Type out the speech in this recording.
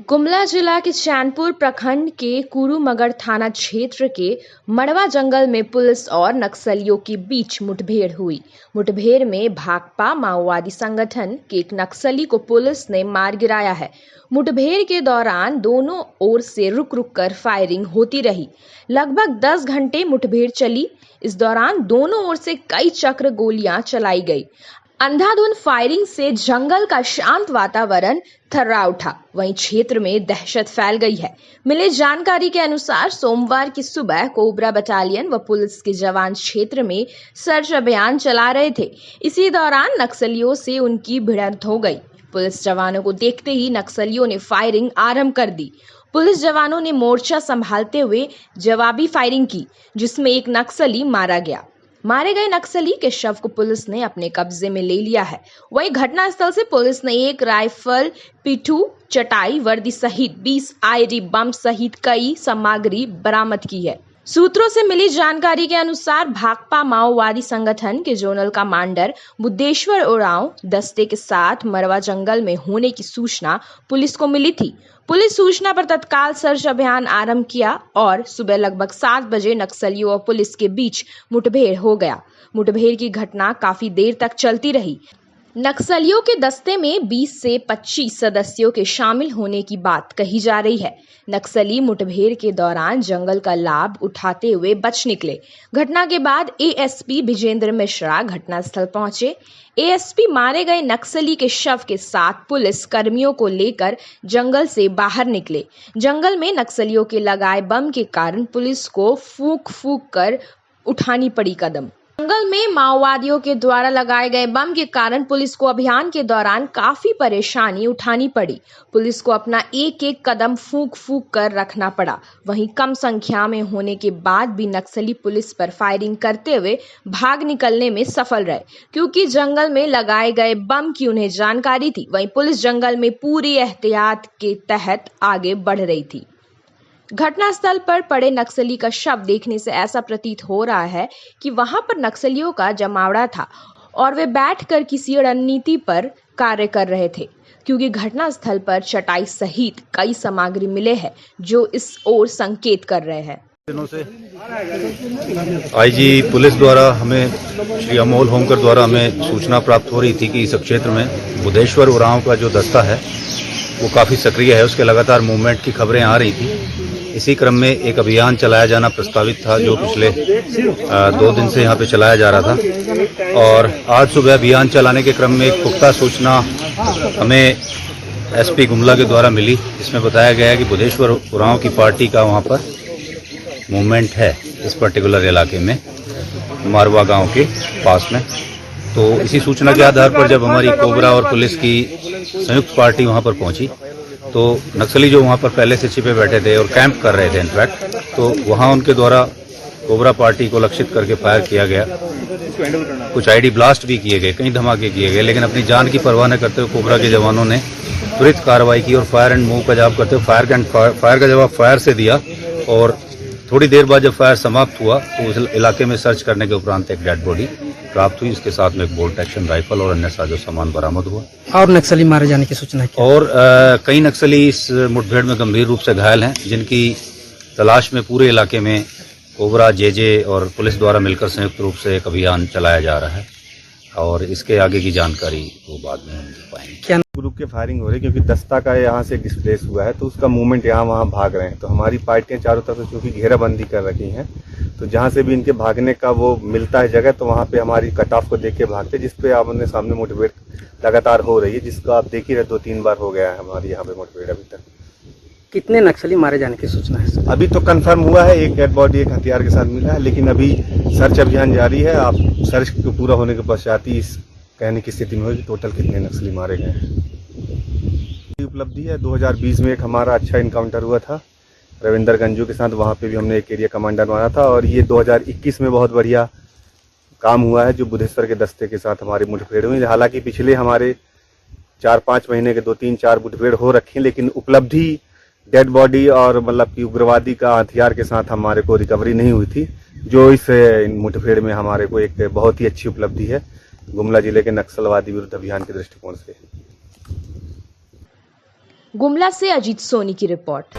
गुमला जिला के चैनपुर प्रखंड के कुरुमगर थाना क्षेत्र के मड़वा जंगल में पुलिस और नक्सलियों के बीच मुठभेड़ हुई। मुठभेड़ में भाकपा माओवादी संगठन के एक नक्सली को पुलिस ने मार गिराया है। मुठभेड़ के दौरान दोनों ओर से रुक रुक कर फायरिंग होती रही। लगभग 10 घंटे मुठभेड़ चली। इस दौरान दोनों ओर से कई चक्र गोलियां चलाई गई। अंधाधुंध फायरिंग से जंगल का शांत वातावरण थर्रा उठा। वहीं क्षेत्र में दहशत फैल गई है। मिली जानकारी के अनुसार सोमवार की सुबह कोबरा बटालियन व पुलिस के जवान क्षेत्र में सर्च अभियान चला रहे थे। इसी दौरान नक्सलियों से उनकी भिड़ंत हो गई। पुलिस जवानों को देखते ही नक्सलियों ने फायरिंग आरंभ कर दी। पुलिस जवानों ने मोर्चा संभालते हुए जवाबी फायरिंग की, जिसमें एक नक्सली मारा गया। मारे गए नक्सली के शव को पुलिस ने अपने कब्जे में ले लिया है। वहीं घटनास्थल से पुलिस ने एक राइफल, पिट्ठू, चटाई, वर्दी सहित 20 आईडी बम सहित कई सामग्री बरामद की है। सूत्रों से मिली जानकारी के अनुसार भाकपा माओवादी संगठन के जोनल कमांडर बुद्धेश्वर उरांव दस्ते के साथ मरवा जंगल में होने की सूचना पुलिस को मिली थी। पुलिस सूचना पर तत्काल सर्च अभियान आरंभ किया और सुबह लगभग 7 बजे नक्सलियों और पुलिस के बीच मुठभेड़ हो गया। मुठभेड़ की घटना काफी देर तक चलती रही। नक्सलियों के दस्ते में 20 से 25 सदस्यों के शामिल होने की बात कही जा रही है। नक्सली मुठभेड़ के दौरान जंगल का लाभ उठाते हुए बच निकले। घटना के बाद एएसपी विजेंद्र मिश्रा घटनास्थल पहुंचे। एएसपी मारे गए नक्सली के शव के साथ पुलिस कर्मियों को लेकर जंगल से बाहर निकले। जंगल में नक्सलियों के लगाए बम के कारण पुलिस को फूंक फूंक कर उठानी पड़ी कदम। जंगल में माओवादियों के द्वारा लगाए गए बम के कारण पुलिस को अभियान के दौरान काफी परेशानी उठानी पड़ी। पुलिस को अपना एक एक कदम फूंक फूंक कर रखना पड़ा। वहीं कम संख्या में होने के बाद भी नक्सली पुलिस पर फायरिंग करते हुए भाग निकलने में सफल रहे, क्योंकि जंगल में लगाए गए बम की उन्हें जानकारी थी। वहीं पुलिस जंगल में पूरी एहतियात के तहत आगे बढ़ रही थी। घटनास्थल पर पड़े नक्सली का शव देखने से ऐसा प्रतीत हो रहा है कि वहां पर नक्सलियों का जमावड़ा था और वे बैठकर किसी रणनीति पर कार्य कर रहे थे, क्योंकि घटनास्थल पर चटाई सहित कई सामग्री मिले हैं जो इस ओर संकेत कर रहे हैं। दिनों से आईजी पुलिस द्वारा हमें श्री अमोल होमकर द्वारा हमें सूचना प्राप्त हो रही थी कि इस क्षेत्र में बुद्धेश्वर उरांव का जो दस्ता है वो काफ़ी सक्रिय है। उसके लगातार मूवमेंट की खबरें आ रही थी। इसी क्रम में एक अभियान चलाया जाना प्रस्तावित था, जो पिछले 2 दिन से यहाँ पे चलाया जा रहा था। और आज सुबह अभियान चलाने के क्रम में एक पुख्ता सूचना हमें एसपी गुमला के द्वारा मिली, जिसमें बताया गया है कि बुद्धेश्वर उरांव की पार्टी का वहाँ पर मूवमेंट है इस पर्टिकुलर इलाके में, मारवा गांव के पास में। तो इसी सूचना के आधार पर जब हमारी कोबरा और पुलिस की संयुक्त पार्टी वहां पर पहुंची, तो नक्सली जो वहां पर पहले से छिपे बैठे थे और कैंप कर रहे थे इनफैक्ट, तो वहां उनके द्वारा कोबरा पार्टी को लक्षित करके फायर किया गया। कुछ आईडी ब्लास्ट भी किए गए, कई धमाके किए गए, लेकिन अपनी जान की परवाह न करते हुए कोबरा के जवानों ने त्वरित कार्रवाई की और फायर एंड मूव का जवाब करते हुए फायर का जवाब फायर से दिया। और थोड़ी देर बाद जब फायर समाप्त हुआ तो उस इलाके में सर्च करने के उपरांत एक डेड बॉडी प्राप्त हुई। इसके साथ में एक बोल्ट एक्शन राइफल और अन्य साजो सामान बरामद हुआ। और नक्सली मारे जाने की सूचना है। और कई नक्सली इस मुठभेड़ में गंभीर रूप से घायल हैं, जिनकी तलाश में पूरे इलाके में कोबरा, जेजे और पुलिस द्वारा मिलकर संयुक्त रूप से एक अभियान चलाया जा रहा है। और इसके आगे की जानकारी वो बाद में हम दे पाएंगे। क्या ग्रुप के फायरिंग हो रही है, क्योंकि दस्ता का यहाँ से डिस्प्लेस हुआ है, तो उसका मूवमेंट यहाँ वहाँ भाग रहे हैं। तो हमारी पार्टियां चारों तरफ चूंकि घेराबंदी कर रखी हैं, तो जहाँ से भी इनके भागने का वो मिलता है जगह, तो वहाँ पे हमारी कट ऑफ को देख के भागते, जिसपे आमने सामने मुठभेड़ लगातार हो रही है, जिसका आप देख ही रहे 2-3 बार हो गया है हमारी यहाँ पे मुठभेड़ अभी तक। कितने नक्सली मारे जाने की सूचना है? अभी तो कंफर्म हुआ है, एक डेड बॉडी एक हथियार के साथ मिला है, लेकिन अभी सर्च अभियान जारी है। आप सर्च को पूरा होने के पश्चात ही इस कहने की स्थिति में होगी टोटल कितने नक्सली मारे गए हैं। उपलब्धि है 2020 में एक हमारा अच्छा इनकाउंटर हुआ था रविंदर गंजू के साथ, वहाँ पे भी हमने एक एरिया कमांडर मारा था। और ये 2021 में बहुत बढ़िया काम हुआ है, जो बुद्धेश्वर के दस्ते के साथ हमारी मुठभेड़ हुई। हालांकि पिछले हमारे 4-5 महीने के 2-3-4 मुठभेड़ हो रखी, लेकिन उपलब्धि डेड बॉडी और मतलब कि उग्रवादी का हथियार के साथ हमारे को रिकवरी नहीं हुई थी, जो इस मुठभेड़ में हमारे को एक बहुत ही अच्छी उपलब्धि है गुमला जिले के नक्सलवादी विरुद्ध अभियान के दृष्टिकोण से। गुमला से अजीत सोनी की रिपोर्ट।